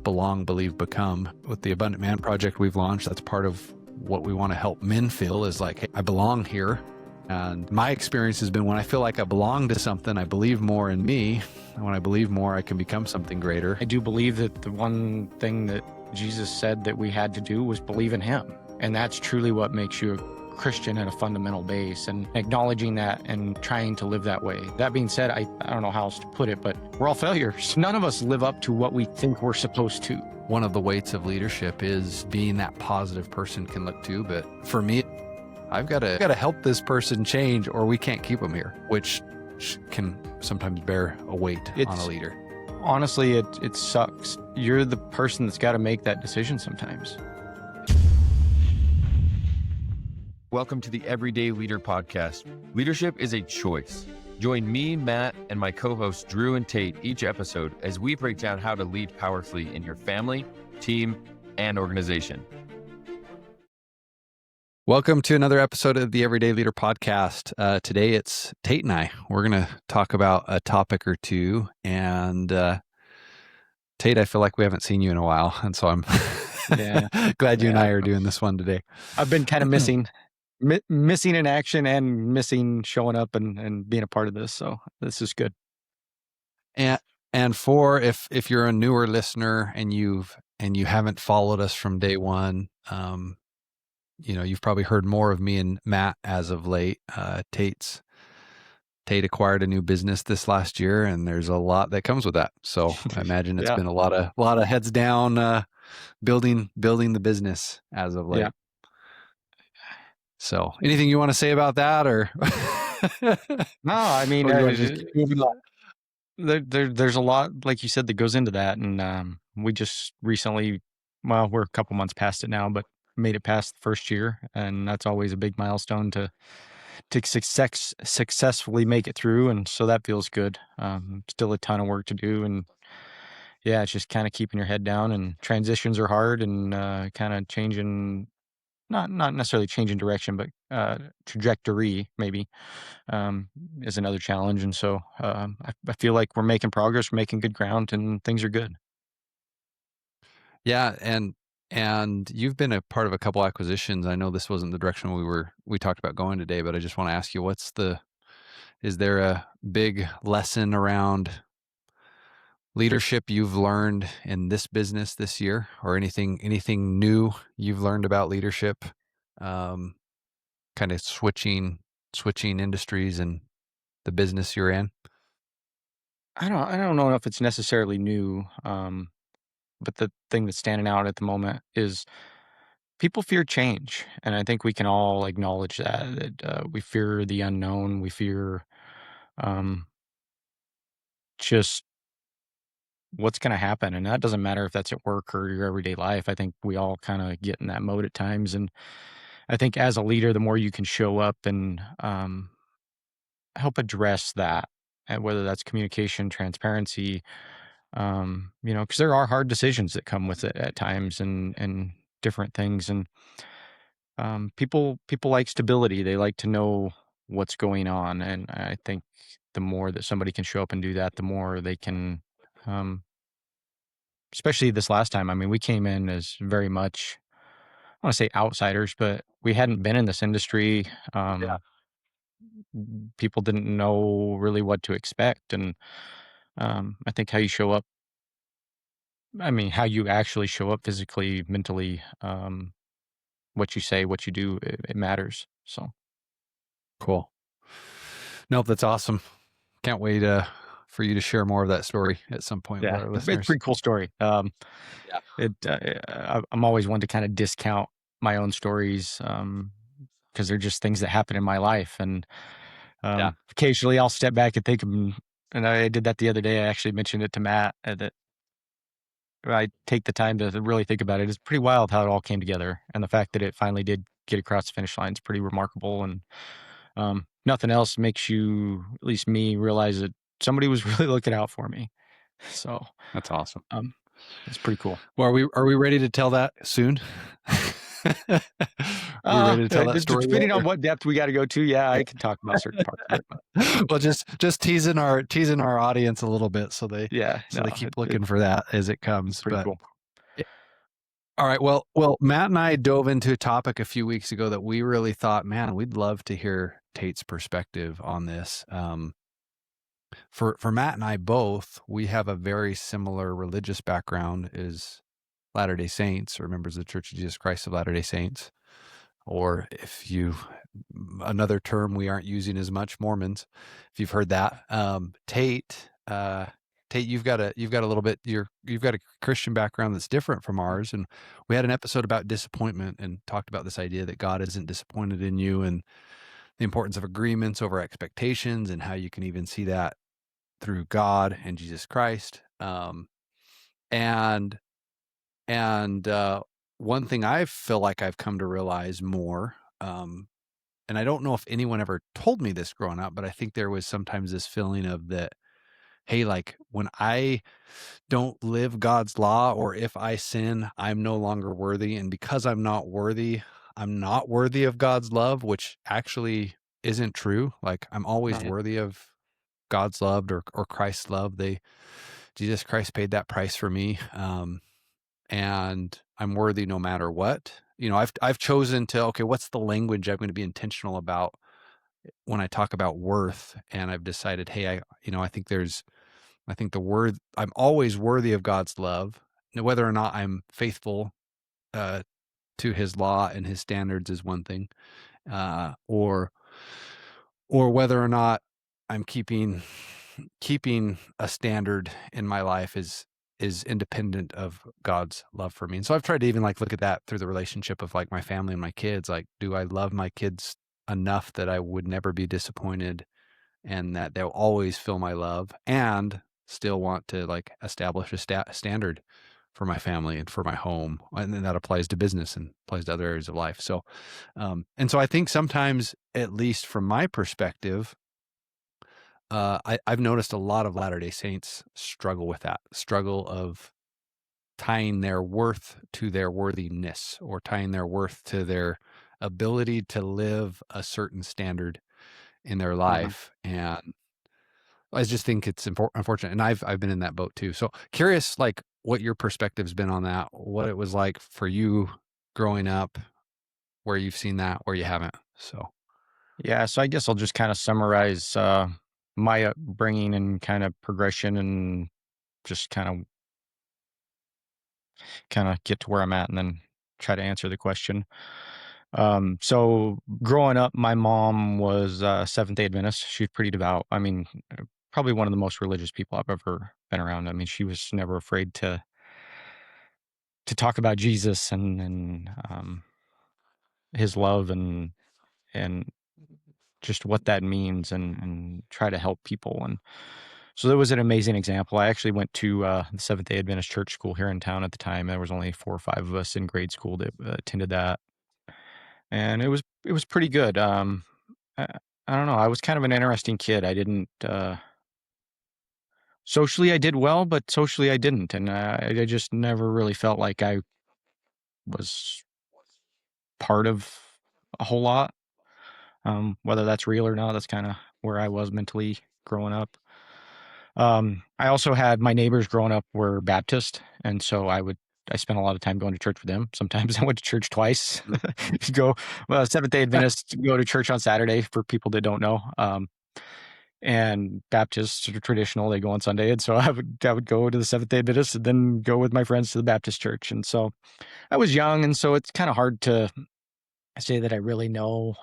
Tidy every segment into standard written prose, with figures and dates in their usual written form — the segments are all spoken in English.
belong, believe, become. With the Abundant Man Project we've launched, that's part of what we want to help men feel is like, hey, I belong here. And my experience has been when I feel like I belong to something, I believe more in me. And when I believe more, I can become something greater. I do believe that the one thing that Jesus said that we had to do was believe in him. And that's truly what makes you a Christian at a fundamental base, and acknowledging that and trying to live that way. That being said, I don't know how else to put it, but we're all failures. None of us live up to what we think we're supposed to. One of the weights of leadership is being that positive person can look to. But for me, I've got to help this person change or we can't keep them here, which can sometimes bear a weight on a leader. Honestly, it sucks. You're the person that's got to make that decision sometimes. Welcome to the Everyday Leader Podcast. Leadership is a choice. Join me, Matt, and my co-hosts Drew and Tate each episode as we break down how to lead powerfully in your family, team, and organization. Welcome to another episode of the Everyday Leader Podcast. Today it's Tate and I. We're going to talk about a topic or two. And Tate, I feel like we haven't seen you in a while. And so I'm glad you and I are doing this one today. I've been kind of missing in action and missing showing up and being a part of this. So this is good. And for if you're a newer listener and you haven't followed us from day one, you've probably heard more of me and Matt as of late. Tate acquired a new business this last year, and there's a lot that comes with that. So I imagine it's been a lot of heads down, building the business as of late. Yeah. So anything you want to say about that, or? No, I mean, there's a lot, like you said, that goes into that. And we just recently, we're a couple months past it now, but made it past the first year. And that's always a big milestone to successfully make it through. And so that feels good. Still a ton of work to do. And yeah, it's just kind of keeping your head down, and transitions are hard, and kind of changing, not necessarily changing direction, but trajectory maybe is another challenge. And so I feel like we're making progress, we're making good ground, and things are good. Yeah. And you've been a part of a couple acquisitions. I know this wasn't the direction we talked about going today, but I just want to ask you, is there a big lesson around leadership you've learned in this business this year, or anything new you've learned about leadership, kind of switching industries and the business you're in? I don't know if it's necessarily new, but the thing that's standing out at the moment is people fear change. And I think we can all acknowledge that we fear the unknown. We fear just what's going to happen. And that doesn't matter if that's at work or your everyday life. I think we all kind of get in that mode at times. And I think as a leader, the more you can show up and help address that, and whether that's communication, transparency, because there are hard decisions that come with it at times, and different things. And people like stability. They like to know what's going on. And I think the more that somebody can show up and do that, the more they can, especially this last time. I mean, we came in as very much, I want to say outsiders, but we hadn't been in this industry. People didn't know really what to expect. And I think how you show up, how you actually show up physically, mentally, what you say, what you do, it matters. So cool. Nope, that's awesome. Can't wait for you to share more of that story at some point with our listeners. It's a pretty cool story. I'm always one to kind of discount my own stories because they're just things that happen in my life. And occasionally I'll step back and think of them. And I did that the other day. I actually mentioned it to Matt that I take the time to really think about it. It's pretty wild how it all came together. And the fact that it finally did get across the finish line is pretty remarkable. And nothing else makes you, at least me, realize that somebody was really looking out for me. So that's awesome. It's pretty cool. Well, are we ready to tell that soon? Are we ready to tell that story? Depending on what depth we got to go to, yeah, I can talk about certain parts of it. Well, just teasing our audience a little bit, so they keep looking for that as it comes. Pretty cool. All right. Well, Matt and I dove into a topic a few weeks ago that we really thought, man, we'd love to hear Tate's perspective on this. For Matt and I both, we have a very similar religious background as Latter-day Saints or members of the Church of Jesus Christ of Latter-day Saints, or if you another term we aren't using as much, Mormons, if you've heard that. Tate, you've got a little bit you've got a Christian background that's different from ours, and we had an episode about disappointment and talked about this idea that God isn't disappointed in you and the importance of agreements over expectations and how you can even see that through God and Jesus Christ. And one thing I feel like I've come to realize more, and I don't know if anyone ever told me this growing up, but I think there was sometimes this feeling of that, hey, like when I don't live God's law or if I sin, I'm no longer worthy. And because I'm not worthy of God's love, which actually isn't true. Like I'm always Right. worthy of God's love or Christ's love. Jesus Christ paid that price for me. And I'm worthy no matter what. You know, I've chosen to, okay, what's the language I'm going to be intentional about when I talk about worth? And I've decided, hey, I think the word, I'm always worthy of God's love. Now, whether or not I'm faithful uh, to his law and his standards is one thing, or whether or not I'm keeping a standard in my life is independent of God's love for me. And so I've tried to even like look at that through the relationship of like my family and my kids. Like, do I love my kids enough that I would never be disappointed and that they'll always feel my love and still want to like establish a standard for my family and for my home. And then that applies to business and applies to other areas of life. So, and so I think sometimes, at least from my perspective, I've noticed a lot of Latter-day Saints struggle with that struggle of tying their worth to their worthiness or tying their worth to their ability to live a certain standard in their Mhm. life. And I just think it's unfortunate. And I've been in that boat too. So curious, like what your perspective's been on that, what it was like for you growing up, where you've seen that, where you haven't. So, Yeah, so I guess I'll just kind of summarize my upbringing and kind of progression, and just kind of get to where I'm at, and then try to answer the question. So growing up, my mom was Seventh Day Adventist. She's pretty devout. I mean, probably one of the most religious people I've ever been around. I mean, she was never afraid to talk about Jesus and his love and just what that means, and try to help people. And so that was an amazing example. I actually went to the Seventh Day Adventist church school here in town at the time. There was only 4 or 5 of us in grade school that attended that, and it was pretty good. I, I don't know. I was kind of an interesting kid. I didn't socially I did well, but socially I didn't, and I just never really felt like I was part of a whole lot. Whether that's real or not, that's kind of where I was mentally growing up. I also had my neighbors growing up were Baptist, and so I spent a lot of time going to church with them. Sometimes I went to church twice. Go Seventh Day Adventists go to church on Saturday for people that don't know. And Baptists are traditional; they go on Sunday, and so I would go to the Seventh Day Adventists and then go with my friends to the Baptist church. And so I was young, and so it's kind of hard to say that I really know.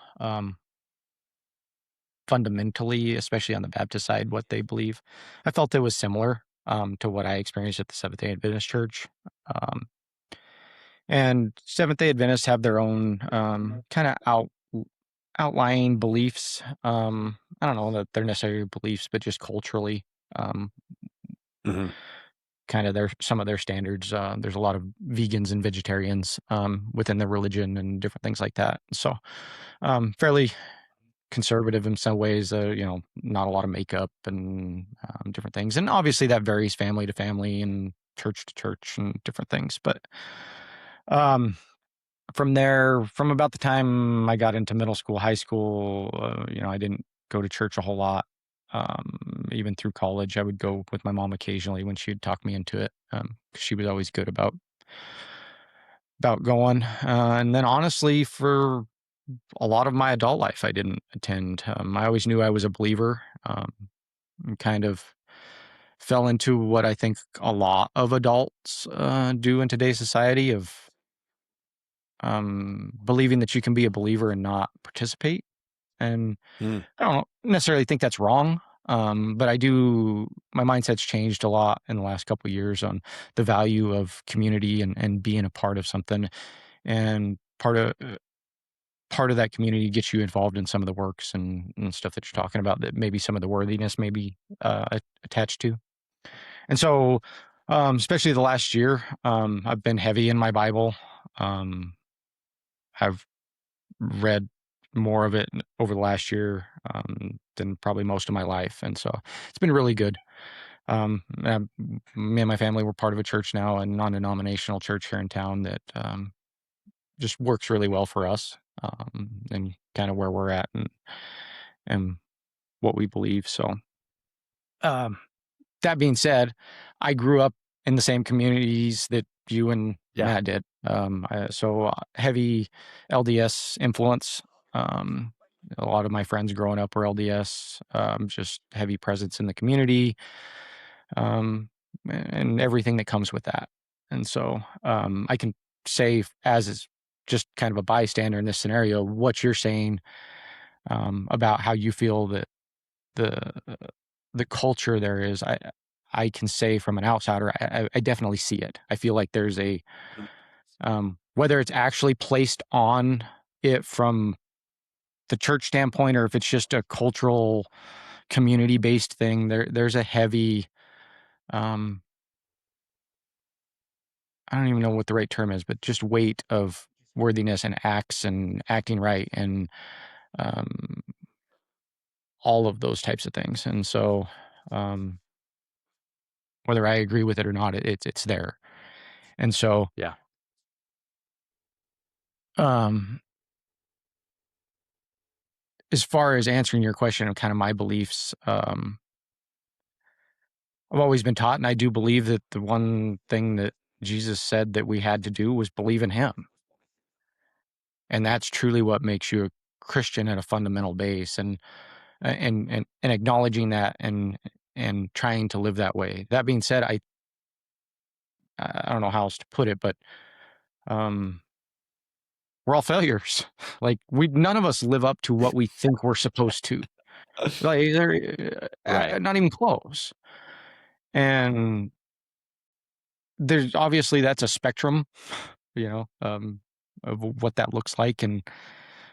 Fundamentally, especially on the Baptist side, what they believe. I felt it was similar to what I experienced at the Seventh Day Adventist Church. Um, and Seventh Day Adventists have their own kind of outlying beliefs. I don't know that they're necessarily beliefs, but just culturally, um, Mhm. kind of some of their standards. There's a lot of vegans and vegetarians within their religion and different things like that. So, fairly conservative in some ways, not a lot of makeup and different things. And obviously that varies family to family and church to church and different things. But um, from there, from about the time I got into middle school, high school, I didn't go to church a whole lot. Even through college, I would go with my mom occasionally when she would talk me into it. 'Cause she was always good about about going. And then honestly, for a lot of my adult life, I didn't attend. I always knew I was a believer, and kind of fell into what I think a lot of adults do in today's society of believing that you can be a believer and not participate. And Mm. I don't necessarily think that's wrong. But my mindset's changed a lot in the last couple of years on the value of community and being a part of something. And part of that community gets you involved in some of the works and stuff that you're talking about that maybe some of the worthiness may be attached to. And so, especially the last year, I've been heavy in my Bible. I've read more of it over the last year than probably most of my life. And so it's been really good. Me and my family, we're part of a church now, a non-denominational church here in town that just works really well for us, and kind of where we're at and what we believe. So, that being said, I grew up in the same communities that you and Matt did. Heavy LDS influence. A lot of my friends growing up were LDS, just heavy presence in the community, and everything that comes with that. And so I can say, as is just kind of a bystander in this scenario, what you're saying about how you feel that the culture there is, I can say from an outsider, I definitely see it. I feel like there's whether it's actually placed on it from the church standpoint or if it's just a cultural community based thing, there's a heavy, I don't even know what the right term is, but just weight of worthiness and acts and acting right and um, all of those types of things. And so, whether I agree with it or not, it's there. And so, Yeah. As far as answering your question of kind of my beliefs, I've always been taught, and I do believe that the one thing that Jesus said that we had to do was believe in him. And that's truly what makes you a Christian at a fundamental base, and acknowledging that and trying to live that way. That being said, I don't know how else to put it, but we're all failures. Like none of us live up to what we think we're supposed to. Like they're Right. not even close. And there's obviously that's a spectrum, of what that looks like.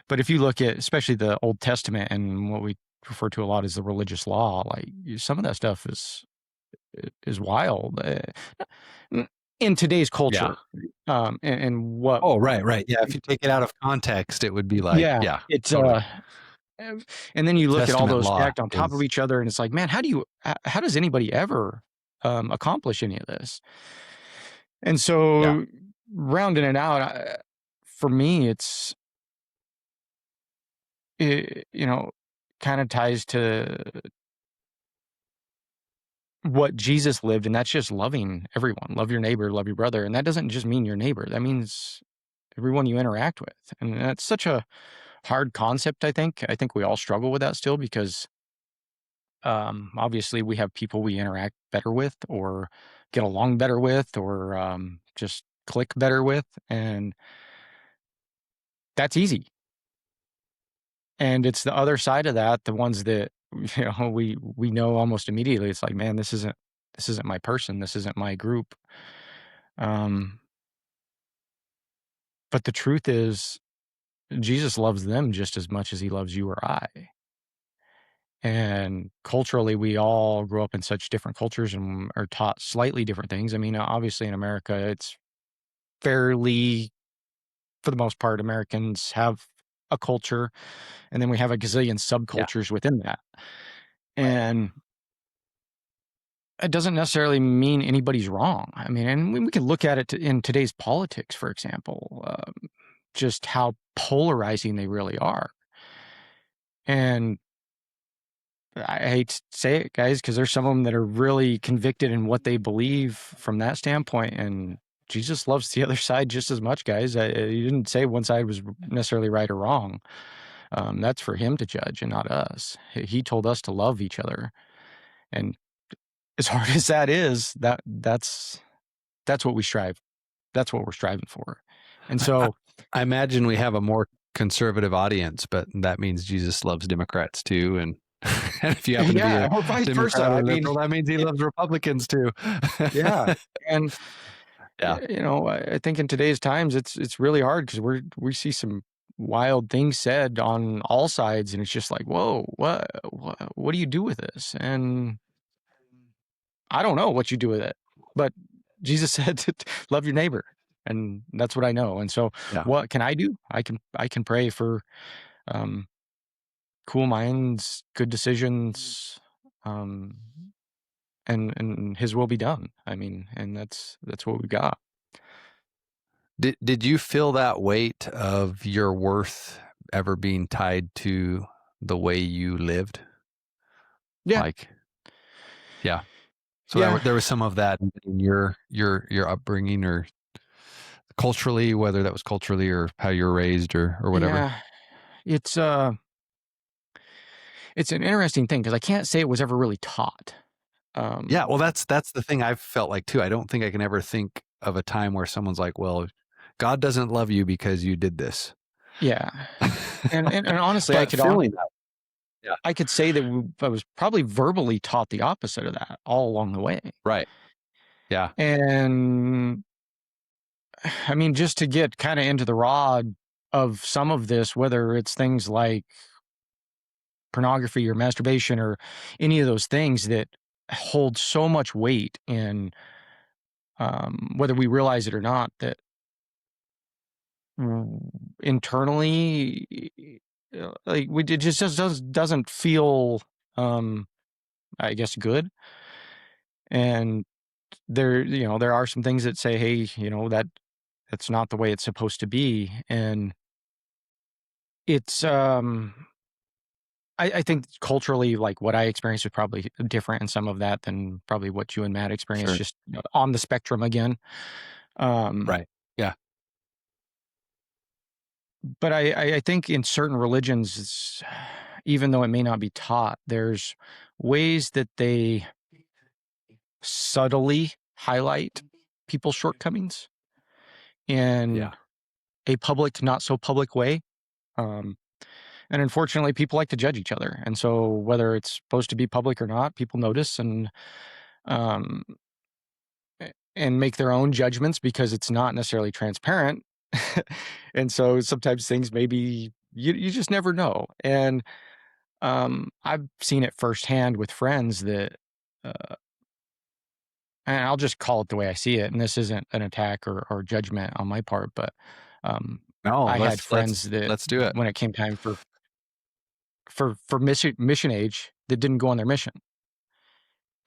But if you look at especially the Old Testament and what we refer to a lot as the religious law, like some of that stuff is wild in today's culture. And what? Oh, right. Yeah. If you take it out of context, it would be like, Yeah, yeah, it's totally. and then you look at all Testament those law stacked on top of is, each other, and it's like, man, how does anybody ever accomplish any of this? And yeah, so, rounding it out, for me, it, kind of ties to what Jesus lived, and that's just loving everyone. Love your neighbor, love your brother, and that doesn't just mean your neighbor. That means everyone you interact with, and that's such a hard concept. I think we all struggle with that still because obviously we have people we interact better with or get along better with or just click better with, and that's easy. And it's the other side of that, the ones that we know almost immediately. It's like, man, this isn't my person. This isn't my group. Um, but the truth is, Jesus loves them just as much as he loves you or I. And culturally, we all grow up in such different cultures and are taught slightly different things. I mean, obviously in America, it's fairly, for the most part, Americans have a culture, and then we have a gazillion yeah, subcultures within that. And it doesn't necessarily mean anybody's wrong. I mean, and we can look at it in today's politics, for example, just how polarizing they really are. And I hate to say it, guys, because there's some of them that are really convicted in what they believe from that standpoint, and Jesus loves the other side just as much, guys. He didn't say one side was necessarily right or wrong. That's for him to judge and not us. He told us to love each other, and as hard as that is, that's what we strive. That's what we're striving for. And so, I imagine we have a more conservative audience, but that means Jesus loves Democrats too. And, and if you happen to be yeah, a or vice versa. Democrat or I mean, liberal, that means he loves Republicans too. yeah, and Yeah. I think in today's times, it's really hard because we see some wild things said on all sides, and it's just like, whoa, what do you do with this? And I don't know what you do with it, but Jesus said to love your neighbor, and that's what I know. And so, Yeah. what can I do? I can pray for um, cool minds, good decisions, um, and His will be done. I mean, and that's what we got. Did you feel that weight of your worth ever being tied to the way you lived? Yeah, Like, yeah. So yeah, there was some of that in your upbringing or culturally, whether that was culturally or how you were raised or whatever. yeah. It's it's an interesting thing because I can't say it was ever really taught. Yeah, well, that's the thing I've felt like too. I don't think I can ever think of a time where someone's like, "Well, God doesn't love you because you did this." Yeah, and honestly, But feeling that, yeah, I could say that I was probably verbally taught the opposite of that all along the way. right, yeah, And I mean, just to get kind of into the raw of some of this, whether it's things like pornography or masturbation or any of those things that hold so much weight in whether we realize it or not, that internally, like it just doesn't feel, I guess, good. And there are some things that say, hey, that's not the way it's supposed to be. And it's, I think culturally, like what I experienced was probably different in some of that than probably what you and Matt experienced, sure, just on the spectrum again. Um, right, yeah, but I think in certain religions, even though it may not be taught, there's ways that they subtly highlight people's shortcomings in yeah, a public, not so public way. Um, and unfortunately, people like to judge each other. And so, whether it's supposed to be public or not, people notice um, and make their own judgments because it's not necessarily transparent. And so, sometimes things maybe you just never know. And I've seen it firsthand with friends that, uh, and I'll just call it the way I see it. And this isn't an attack or judgment on my part, but um, no, I had let's friends that let's do it, when it came time for mission age that didn't go on their mission.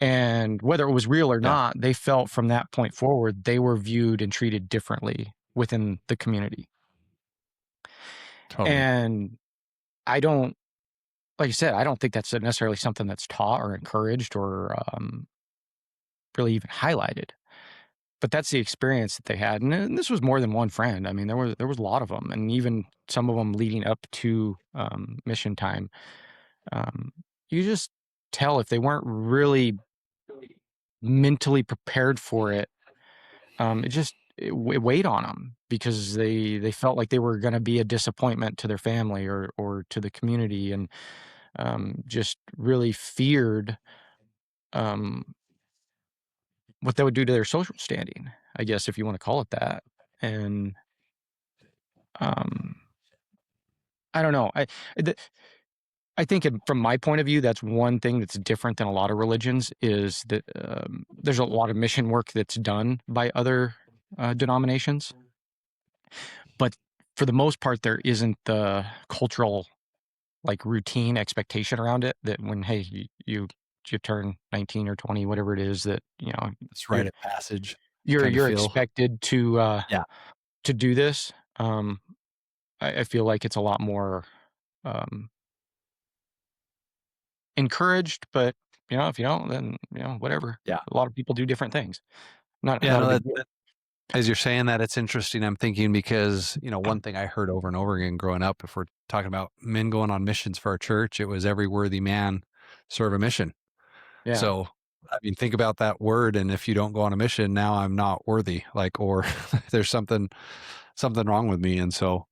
And whether it was real or yeah, not, they felt from that point forward, they were viewed and treated differently within the community. totally, And I don't, like I said, I don't think that's necessarily something that's taught or encouraged or really even highlighted. But that's the experience that they had. And this was more than one friend. I mean, there was a lot of them, and even some of them leading up to mission time. You just tell if they weren't really mentally prepared for it. It weighed on them because they felt like they were going to be a disappointment to their family or to the community, and just really feared um, what that would do to their social standing, I guess, if you want to call it that. And um, I don't know. I think from my point of view, that's one thing that's different than a lot of religions is that there's a lot of mission work that's done by other denominations. But for the most part, there isn't the cultural, like, routine expectation around it that when, hey, you turn 19 or 20, whatever it is, that, it's you're rite of passage kind of you're feel, expected yeah, to do this. I feel like it's a lot more um, encouraged, but if you don't, then whatever. yeah, A lot of people do different things. Not yeah. not a No, big deal. As you're saying that, it's interesting. I'm thinking because, one thing I heard over and over again growing up, if we're talking about men going on missions for our church, it was every worthy man serve a mission. Yeah. So, I mean, think about that word. And if you don't go on a mission, now I'm not worthy, or there's something wrong with me. And so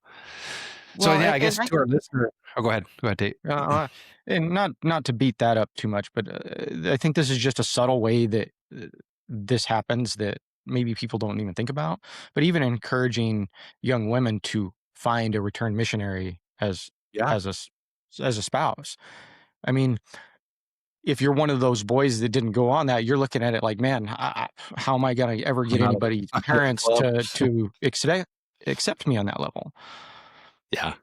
Well, yeah, I and guess to our listener, oh, go ahead, Tate. uh, and not to beat that up too much, but I think this is just a subtle way that this happens that maybe people don't even think about. But even encouraging young women to find a returned missionary Yeah. as a s- as a spouse. I mean, if you're one of those boys that didn't go on that, you're looking at it like, man, how am I going to ever I'm get not a, anybody's I'm not a parents club. to accept me on that level? Yeah.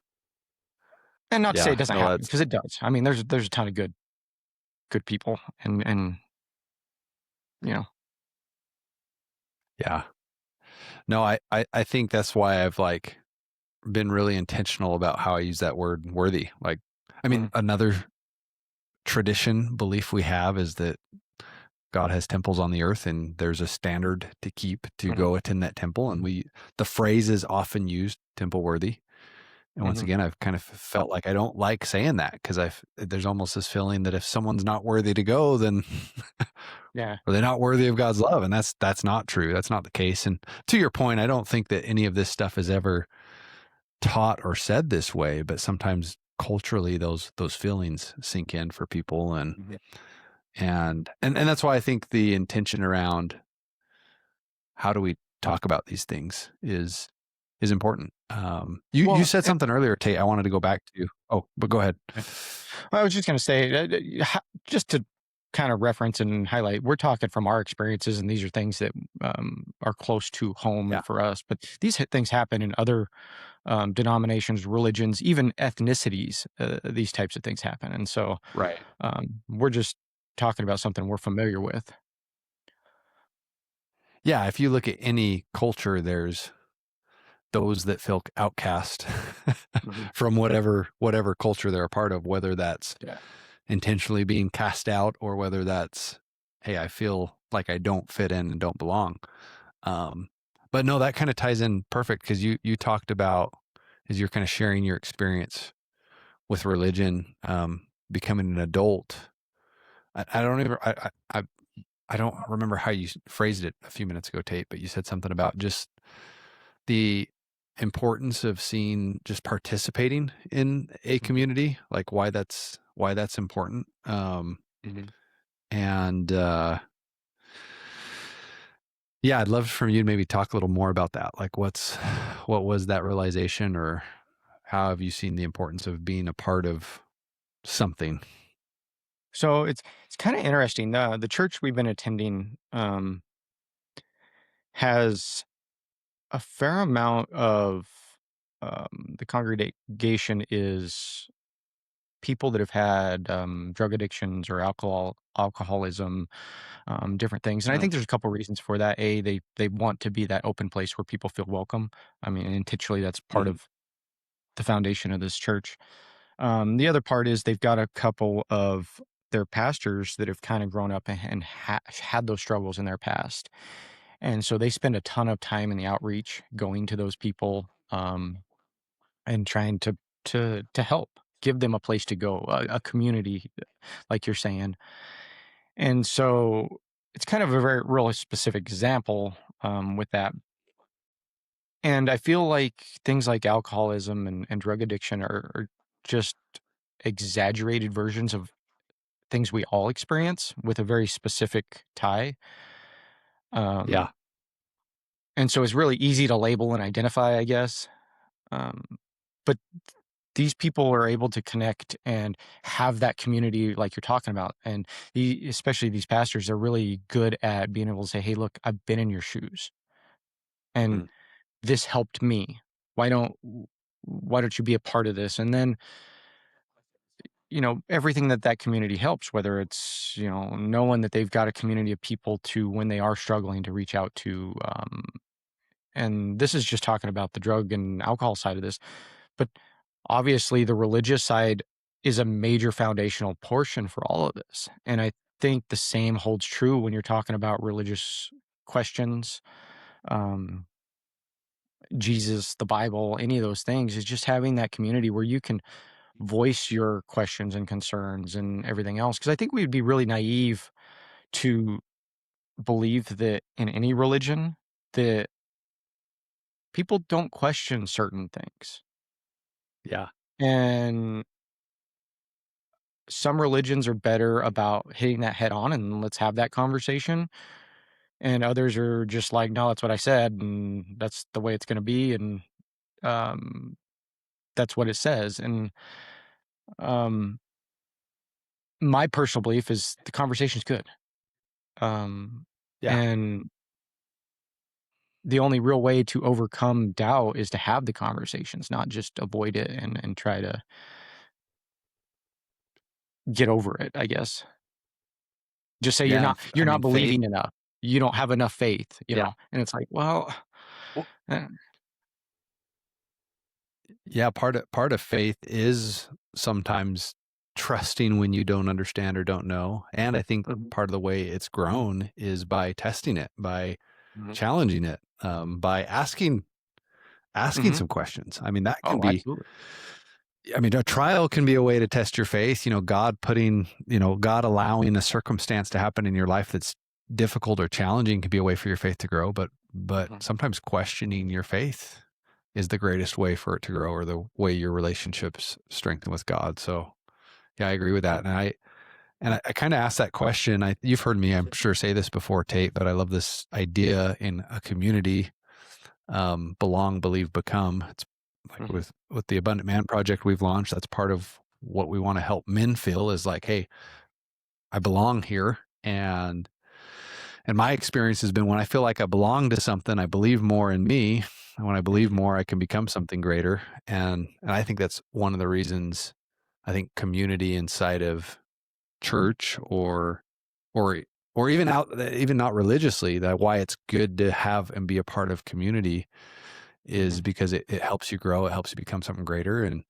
And not to say it Yeah. doesn't No, happen, that's, because it does. I mean, there's a ton of good people, and you know, yeah. No, I think that's why I've been really intentional about how I use that word worthy. I mean, mm, another tradition belief we have is that God has temples on the earth and there's a standard to keep to mhm, go attend that temple. And the phrase is often used, temple worthy. And once mhm, again, I've kind of felt like I don't like saying that because there's almost this feeling that if someone's not worthy to go, then yeah, are they not worthy of God's love? And that's not true. That's not the case. And to your point, I don't think that any of this stuff is ever taught or said this way, but sometimes culturally those feelings sink in for people mhm. and that's why I think the intention around how do we talk about these things is important. You Well, said something earlier, Tate. I wanted to go back to. Oh, but go ahead. I was just going to say, just to kind of reference and highlight, we're talking from our experiences, and these are things that are close to home Yeah, and for us. But these things happen in other denominations, religions, even ethnicities. These types of things happen, and so right. we're just talking about something we're familiar with. Yeah, if you look at any culture, there's those that feel outcast Mhm. from whatever culture they're a part of, whether that's Yeah. intentionally being cast out or whether that's, hey, I feel like I don't fit in and don't belong. Um, but no, that kind of ties in perfect because you talked about as you're kind of sharing your experience with religion, becoming an adult. I don't even I don't remember how you phrased it a few minutes ago, Tate, but you said something about just the importance of seeing just participating in a Mhm. community, like why that's important. Mhm. And yeah, I'd love for you to maybe talk a little more about that. What was that realization, or how have you seen the importance of being a part of something? So it's kind of interesting. The church we've been attending has a fair amount of the congregation is people that have had drug addictions or alcoholism, different things. And I Mm, think there's a couple reasons for that. A, they want to be that open place where people feel welcome. I mean, intentionally, that's part mhm. of the foundation of this church. The other part is they've got a couple of their pastors that have kind of grown up and had those struggles in their past. And so they spend a ton of time in the outreach, going to those people, and trying to help, give them a place to go, a community, like you're saying. And so it's kind of a very really specific example with that. And I feel like things like alcoholism and drug addiction are just exaggerated versions of things we all experience with a very specific tie. Um, Yeah. and so it's really easy to label and identify, I guess. Um, but these people are able to connect and have that community like you're talking about. And especially these pastors are really good at being able to say, hey, look, I've been in your shoes and Mm, this helped me. Why don't why don't you be a part of this? And then, everything that community helps, whether it's, knowing that they've got a community of people to when they are struggling to reach out to. And this is just talking about the drug and alcohol side of this. But obviously, the religious side is a major foundational portion for all of this. And I think the same holds true when you're talking about religious questions. Jesus, the Bible, any of those things, is just having that community where you can voice your questions and concerns and everything else. Because I think we would be really naive to believe that in any religion that people don't question certain things. Yeah. And some religions are better about hitting that head on and let's have that conversation. And others are just like, no, that's what I said, and that's the way it's going to be, and um, that's what it says. And um, my personal belief is the conversation's good. Yeah. And the only real way to overcome doubt is to have the conversations, not just avoid it and try to get over it, I guess. Just say Yeah. you're I not mean, faith. believing enough. You don't have enough faith, Yeah. And it's like, well, Well, eh, yeah. Part of faith is sometimes trusting when you don't understand or don't know. And I think mhm, part of the way it's grown is by testing it, by mhm, challenging it, by asking mhm. some questions. I mean, that can Oh, be, absolutely. I mean, a trial can be a way to test your faith. God allowing a circumstance to happen in your life that's difficult or challenging can be a way for your faith to grow. But Mhm, sometimes questioning your faith is the greatest way for it to grow, or the way your relationships strengthen with God. So yeah, I agree with that. And I kind of asked that question. You've heard me, I'm sure, say this before, Tate, but I love this idea in a community, belong, believe, become. It's like mhm, with the Abundant Man project we've launched. That's part of what we want to help men feel is like, hey, I belong here. And my experience has been when I feel like I belong to something, I believe more in me. And when I believe mhm, more, I can become something greater. And I think that's one of the reasons I think community inside of church or or even not religiously, that why it's good to have and be a part of community is mhm, because it helps you grow, it helps you become something greater, and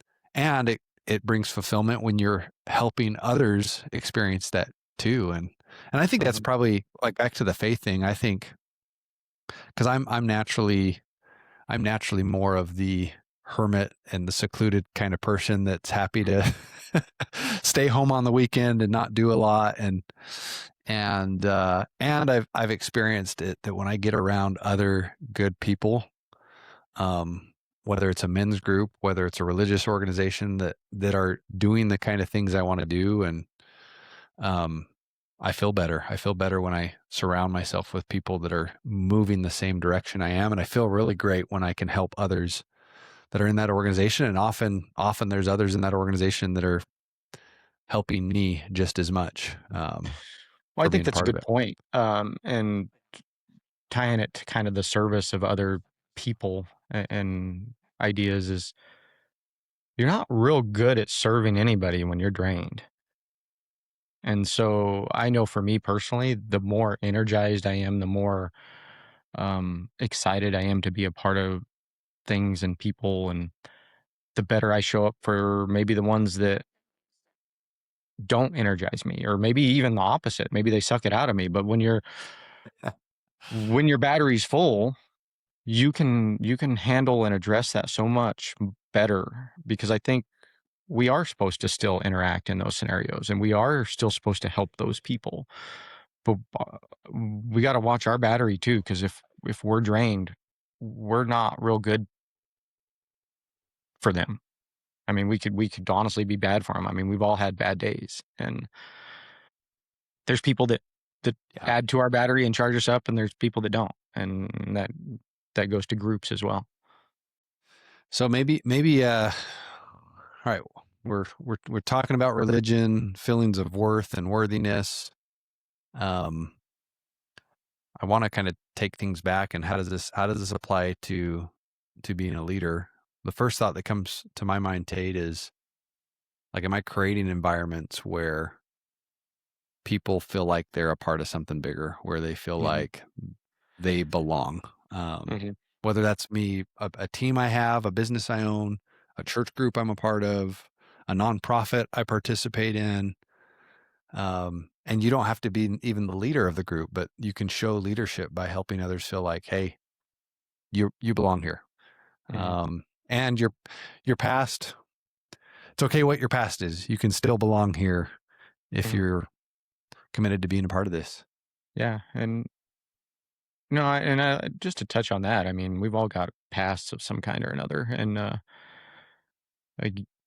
it brings fulfillment when you're helping others experience that too. And I think that's mhm. probably, like, back to the faith thing. I think because I'm naturally more of the hermit and the secluded kind of person that's happy to stay home on the weekend and not do a lot. And I've experienced it that when I get around other good people, whether it's a men's group, whether it's a religious organization that are doing the kind of things I want to do, and um, I feel better. I feel better when I surround myself with people that are moving the same direction I am, and I feel really great when I can help others that are in that organization. And often there's others in that organization that are helping me just as much, Well, I for think being a that's a part of good it. point. And tying it to kind of the service of other people and ideas is you're not real good at serving anybody when you're drained. And so I know for me personally, the more energized I am, the more excited I am to be a part of things and people, and the better I show up for maybe the ones that don't energize me, or maybe even the opposite. Maybe they suck it out of me. But when your battery's full, you can handle and address that so much better, because I think we are supposed to still interact in those scenarios, and we are still supposed to help those people. But we got to watch our battery too, because if we're drained, we're not real good for them. I mean, we could honestly be bad for them. I mean, we've all had bad days, and there's people that Yeah. add to our battery and charge us up, and there's people that don't, and that goes to groups as well. So all right, we're talking about religion, feelings of worth and worthiness. Um, I want to kind of take things back, and how does this apply to being a leader? The first thought that comes to my mind, Tate, is like, am I creating environments where people feel like they're a part of something bigger, where they feel Mhm, like they belong? mhm, Whether that's me, a team I have, a business I own, a church group I'm a part of, a nonprofit I participate in. And you don't have to be even the leader of the group, but you can show leadership by helping others feel like, hey, you belong here. Mhm. And your past, it's okay what your past is. You can still belong here if Mhm. you're committed to being a part of this. Yeah, and no, just to touch on that, I mean, we've all got pasts of some kind or another, and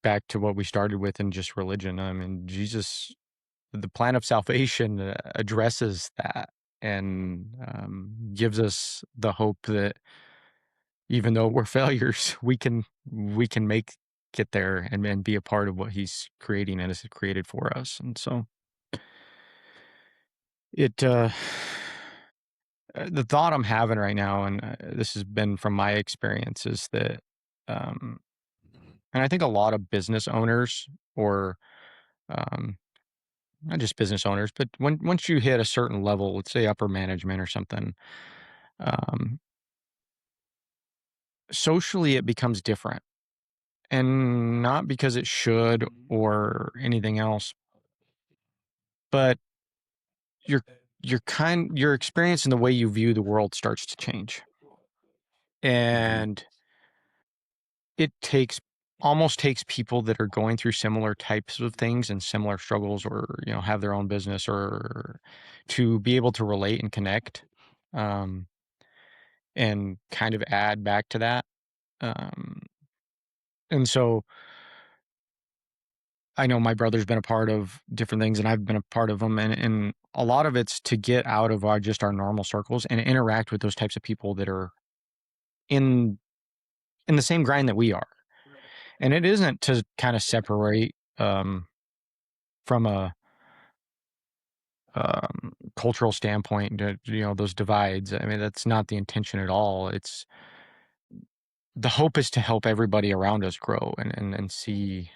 back to what we started with in just religion. I mean, Jesus, the plan of salvation addresses that and gives us the hope that even though we're failures, we can make get there and be a part of what He's creating and has created for us. And so it the thought I'm having right now, and this has been from my experience, is that, um, and I think a lot of business owners, or um, not just business owners, but once you hit a certain level, let's say upper management or something, um, socially it becomes different, and not because it should or anything else, but your your experience and the way you view the world starts to change, Mm-hmm. and it almost takes people that are going through similar types of things and similar struggles, or have their own business, or to be able to relate and connect, um, and kind of add back to that. Um, and so I know my brother's been a part of different things and I've been a part of them. And a lot of it's to get out of just our normal circles and interact with those types of people that are in, in the same grind that we are. And it isn't to kind of separate, from a, cultural standpoint, those divides. I mean, that's not the intention at all. It's the hope is to help everybody around us grow and see.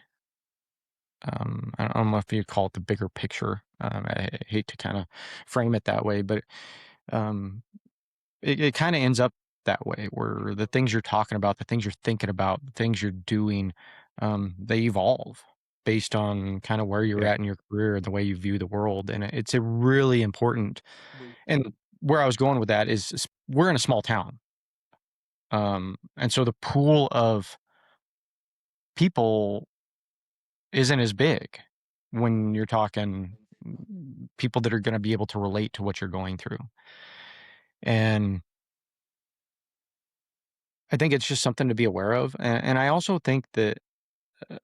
I don't know if you call it the bigger picture. I hate to kind of frame it that way, but um, it kind of ends up that way, where the things you're talking about, the things you're thinking about, the things you're doing, they evolve based on kind of where you're Yeah. at in your career and the way you view the world. And it's a really important. And where I was going with that is we're in a small town, and so the pool of people isn't as big when you're talking people that are going to be able to relate to what you're going through. And I think it's just something to be aware of. And I also think that uh,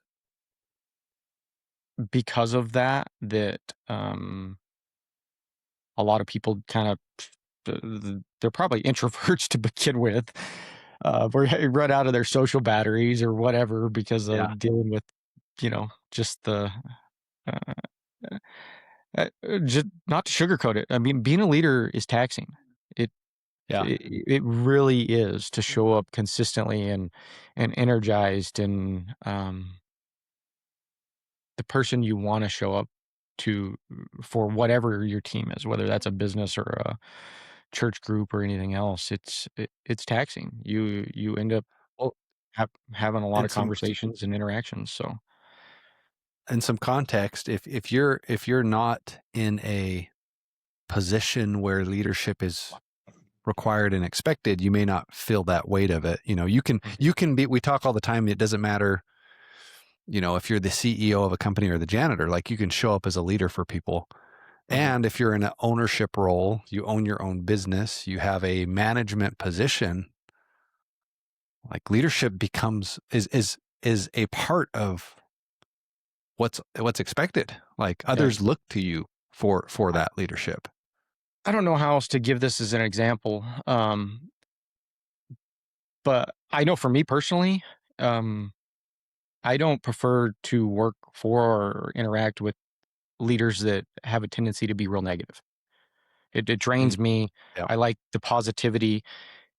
because of that, a lot of people kind of, they're probably introverts to begin with, where they run out of their social batteries or whatever because Yeah. of dealing with, just the, uh, just not to sugarcoat it. I mean, being a leader is taxing. It Yeah. it really is, to show up consistently and energized, and the person you want to show up to for whatever your team is, whether that's a business or a church group or anything else. It's taxing. You end up Well, having a lot and of some conversations and interactions. So context, if you're not in a position where leadership is required and expected, you may not feel that weight of it. You can be, we talk all the time, it doesn't matter, if you're the CEO of a company or the janitor, like you can show up as a leader for people. Mhm. And if you're in an ownership role, you own your own business, you have a management position, like leadership becomes is a part of what's expected. Like Yeah. others look to you for that leadership. I don't know how else to give this as an example, but I know for me personally, um, I don't prefer to work for or interact with leaders that have a tendency to be real negative. It Mm, drains me. yeah. I like the positivity.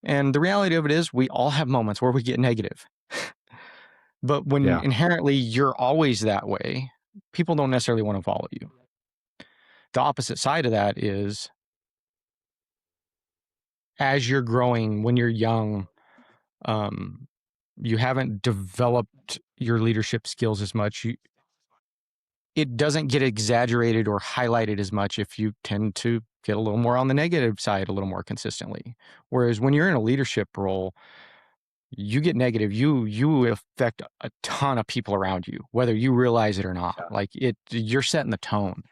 And the reality of it is, we all have moments where we get negative. But when Yeah. inherently you're always that way, people don't necessarily want to follow you. The opposite side of that is, as you're growing, when you're young, um, you haven't developed your leadership skills as much. It doesn't get exaggerated or highlighted as much if you tend to get a little more on the negative side a little more consistently. Whereas when you're in a leadership role, you get negative, you affect a ton of people around you, whether you realize it or not. Yeah. Like you're setting the tone.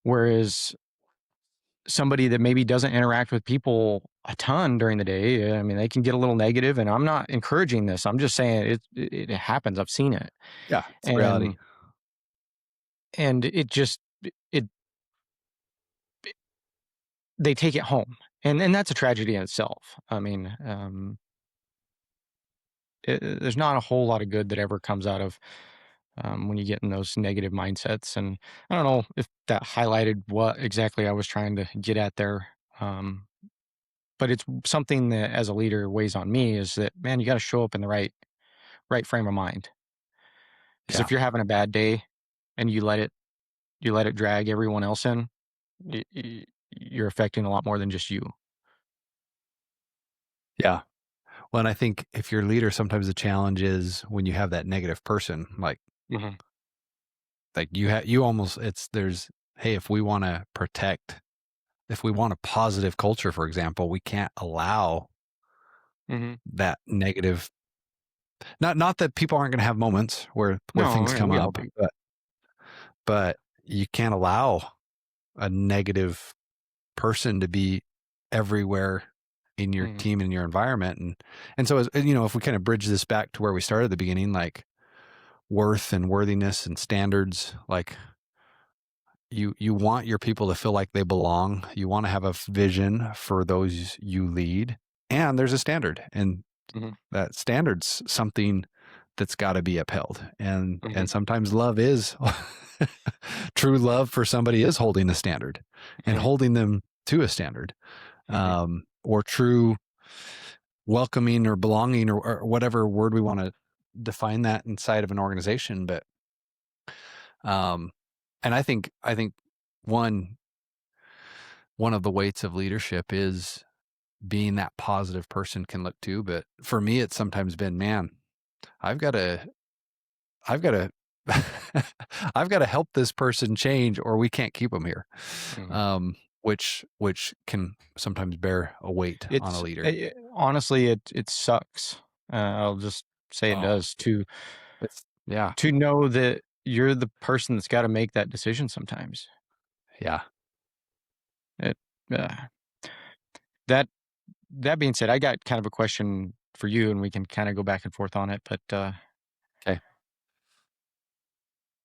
Whereas somebody that maybe doesn't interact with people a ton during the day, I mean, they can get a little negative, and I'm not encouraging this. I'm just saying it happens. I've seen it. Yeah, it's the reality. And it just it they take it home. And that's a tragedy in itself. I mean, there's not a whole lot of good that ever comes out of when you get in those negative mindsets. And I don't know if that highlighted what exactly I was trying to get at there. But it's something that as a leader weighs on me is that, man, you got to show up in the right frame of mind. Because if you're having a bad day and you let it drag everyone else in, you're affecting a lot more than just you. Yeah. Well, and I think if you're a leader, sometimes the challenge is when you have that negative person, like you almost, hey, if we want to if we want a positive culture, for example, we can't allow that negative, not that people aren't going to have moments where things come up, but you can't allow a negative person to be everywhere in your team and your environment. And so, as you know, if we kind of bridge this back to where we started at the beginning, like worth and worthiness and standards, like you want your people to feel like they belong. You want to have a vision for those you lead, and there's a standard, and that standard's something that's got to be upheld. And sometimes love is true love for somebody is holding the standard and holding them to a standard, or true welcoming or belonging or whatever word we want to define that inside of an organization. But and I think one of the weights of leadership is being that positive person can look to. But for me, it's sometimes been, man, I've got to I've got to help this person change, or we can't keep them here. Which can sometimes bear a weight on a leader. Honestly, it sucks. I'll just say it does to know that you're the person that's got to make that decision sometimes. Yeah. That being said, I got kind of a question for you, and we can kind of go back and forth on it. But okay.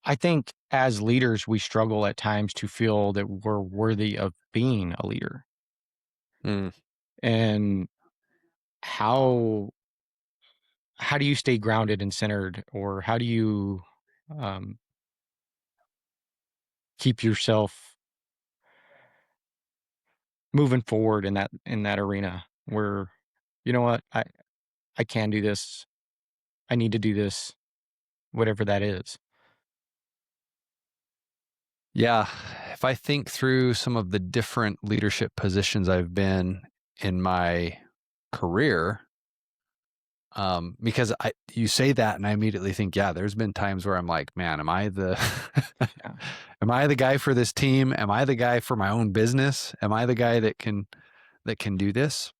I think as leaders, we struggle at times to feel that we're worthy of being a leader. And how do you stay grounded and centered, or how do you keep yourself moving forward in that arena where, you know what, I can do this, I need to do this, whatever that is? Yeah. If I think through some of the different leadership positions I've been in my career, because you say that and I immediately think, yeah, there's been times where I'm like, man, am I the guy for this team? Am I the guy for my own business? Am I the guy that can do this?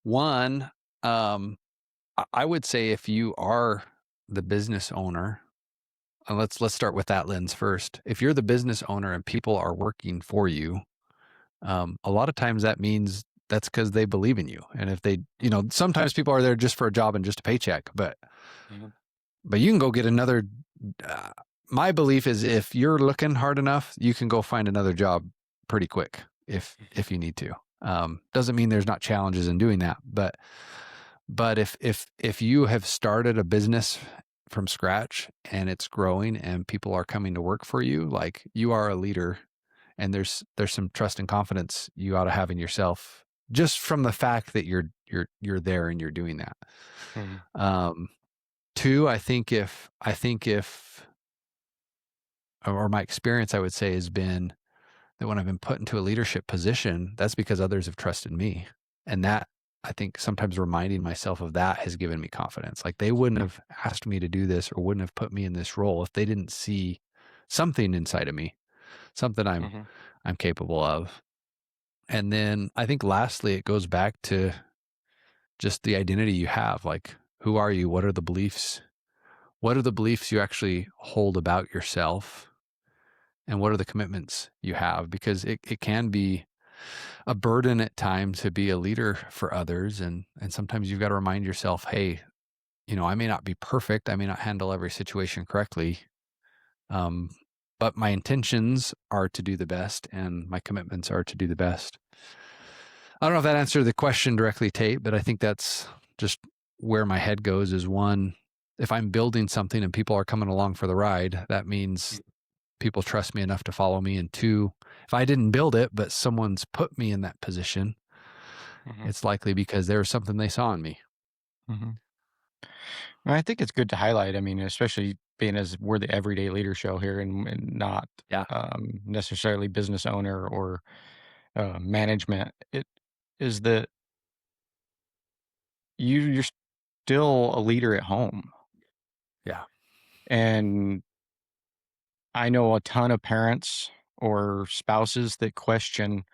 One, I would say if you are the business owner, and let's start with that lens first. If you're the business owner and people are working for you, a lot of times that means that's because they believe in you. And if they, sometimes people are there just for a job and just a paycheck, but you can go get another. My belief is if you're looking hard enough, you can go find another job pretty quick if you need to. Doesn't mean there's not challenges in doing that, but if you have started a business from scratch and it's growing and people are coming to work for you, like you are a leader, and there's some trust and confidence you ought to have in yourself just from the fact that you're there and you're doing that. Two, I think if or my experience, I would say, has been that when I've been put into a leadership position, that's because others have trusted me. And that, I think, sometimes reminding myself of that has given me confidence. Like they wouldn't have asked me to do this or wouldn't have put me in this role if they didn't see something inside of me, something I'm capable of. And then I think lastly, it goes back to just the identity you have. Like, who are you? What are the beliefs? What are the beliefs you actually hold about yourself? And what are the commitments you have? Because it can be a burden at times to be a leader for others. And sometimes you've got to remind yourself, hey, I may not be perfect. I may not handle every situation correctly. Um, but my intentions are to do the best and my commitments are to do the best. I don't know if that answered the question directly, Tate, but I think that's just where my head goes is one, if I'm building something and people are coming along for the ride, that means people trust me enough to follow me. And two, if I didn't build it, but someone's put me in that position, it's likely because there was something they saw in me. Well, I think it's good to highlight. I mean, especially being as we're the everyday leader show here and not necessarily business owner or management. It is that you're still a leader at home. Yeah. And I know a ton of parents or spouses that question,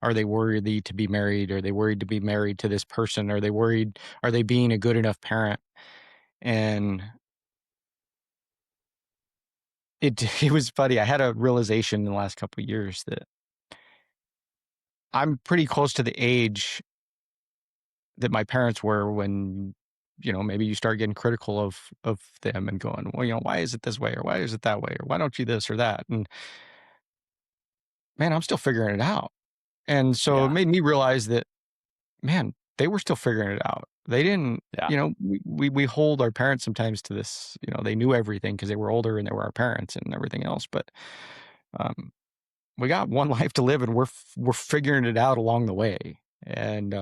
are they worthy to be married? Are they worried to be married to this person? Are they being a good enough parent? And it was funny. I had a realization in the last couple of years that I'm pretty close to the age that my parents were when, maybe you start getting critical of them and going, well, why is it this way? Or why is it that way? Or why don't you this or that? And man, I'm still figuring it out. And so it made me realize that, man, they were still figuring it out. They didn't, we hold our parents sometimes to this, they knew everything because they were older and they were our parents and everything else. But we got one life to live and we're figuring it out along the way. And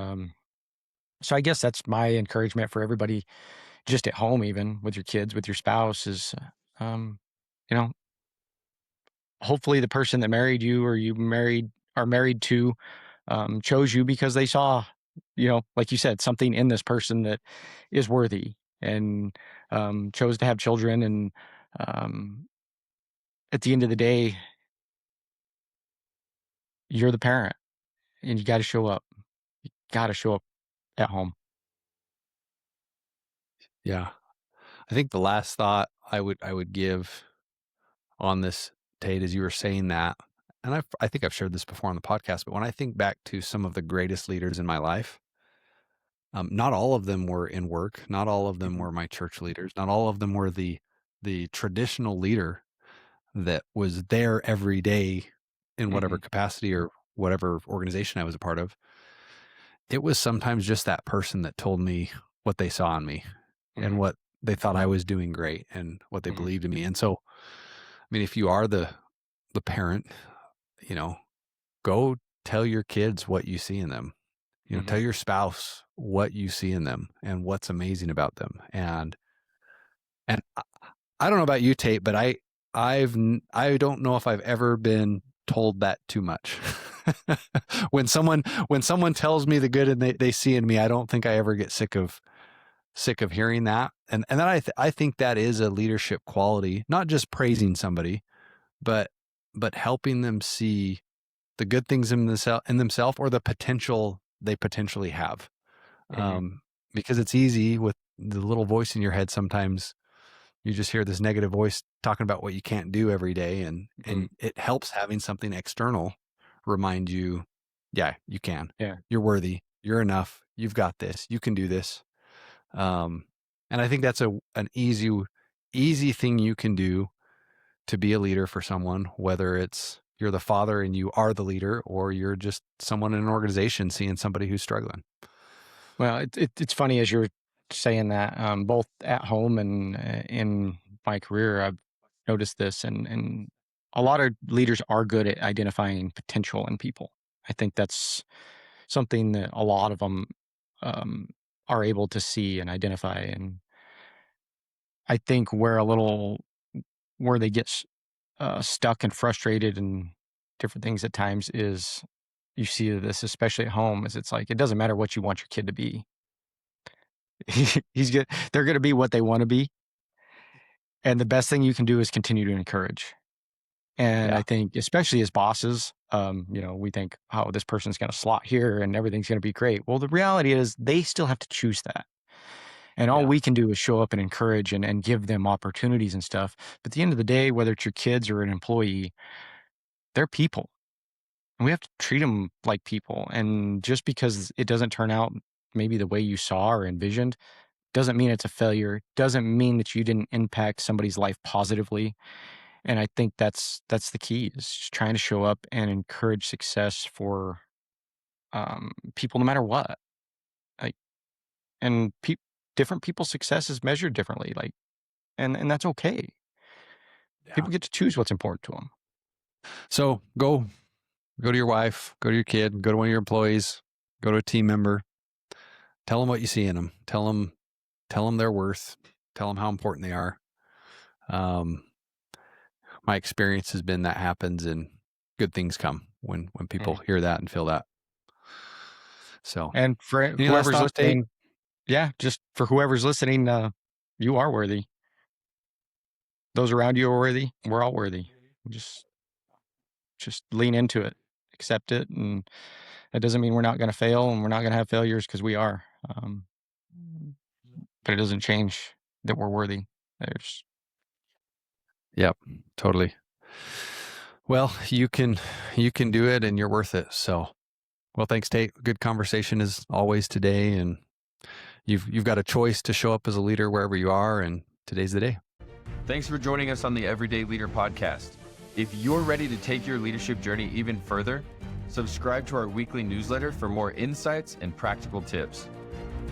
so I guess that's my encouragement for everybody just at home, even with your kids, with your spouse is, hopefully the person that married you or are married to chose you because they saw, like you said, something in this person that is worthy and chose to have children. And at the end of the day, you're the parent and you got to show up. You got to show up at home. Yeah. I think the last thought I would give on this, Tate, as you were saying that, and I think I've shared this before on the podcast, but when I think back to some of the greatest leaders in my life, not all of them were in work. Not all of them were my church leaders. Not all of them were the traditional leader that was there every day in whatever capacity or whatever organization I was a part of. It was sometimes just that person that told me what they saw in me and what they thought I was doing great and what they believed in me. And so, I mean, if you are the parent, go tell your kids what you see in them. Tell your spouse what you see in them and what's amazing about them. And I don't know about you, Tate, but I don't know if I've ever been told that too much. when someone tells me the good and they see in me, I don't think I ever get sick of hearing that. And then I think that is a leadership quality, not just praising somebody, but helping them see the good things in themselves or the potential they potentially have. Because it's easy with the little voice in your head. Sometimes you just hear this negative voice talking about what you can't do every day. And it helps having something external remind you, yeah, you can, you're worthy, you're enough, you've got this, you can do this. And I think that's an easy thing you can do to be a leader for someone, whether it's you're the father and you are the leader, or you're just someone in an organization seeing somebody who's struggling. Well, it's funny as you're saying that, both at home and in my career, I've noticed this, and a lot of leaders are good at identifying potential in people. I think that's something that a lot of them are able to see and identify. And I think where they get stuck and frustrated and different things at times is you see this, especially at home, is it's like, it doesn't matter what you want your kid to be. They're going to be what they want to be. And the best thing you can do is continue to encourage. And Yeah. I think, especially as bosses, we think, oh, this person's going to slot here and everything's going to be great. Well, the reality is they still have to choose that. And all Yeah. we can do is show up and encourage and give them opportunities and stuff. But at the end of the day, whether it's your kids or an employee, they're people. And we have to treat them like people. And just because it doesn't turn out maybe the way you saw or envisioned, doesn't mean it's a failure. Doesn't mean that you didn't impact somebody's life positively. And I think that's the key, is just trying to show up and encourage success for people, no matter what. Like, and different people's success is measured differently. Like, and that's okay. Yeah. People get to choose what's important to them. So go to your wife, go to your kid, go to one of your employees, go to a team member. Tell them what you see in them. Tell them their worth. Tell them how important they are. My experience has been that happens and good things come when people hear that and feel that. So, And for any last whoever's thoughts, Tate? listening, just for whoever's listening, you are worthy. Those around you are worthy. We're all worthy. Just lean into it, accept it, and that doesn't mean we're not going to fail and we're not going to have failures, because we are. But it doesn't change that we're worthy. Yep, totally. Well, you can do it, and you're worth it. So, well, thanks, Tate. Good conversation as always today, and you've got a choice to show up as a leader wherever you are, and today's the day. Thanks for joining us on the Everyday Leader podcast. If you're ready to take your leadership journey even further, subscribe to our weekly newsletter for more insights and practical tips.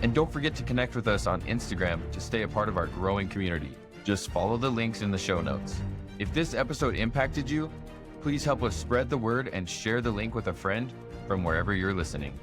And don't forget to connect with us on Instagram to stay a part of our growing community. Just follow the links in the show notes. If this episode impacted you, please help us spread the word and share the link with a friend from wherever you're listening.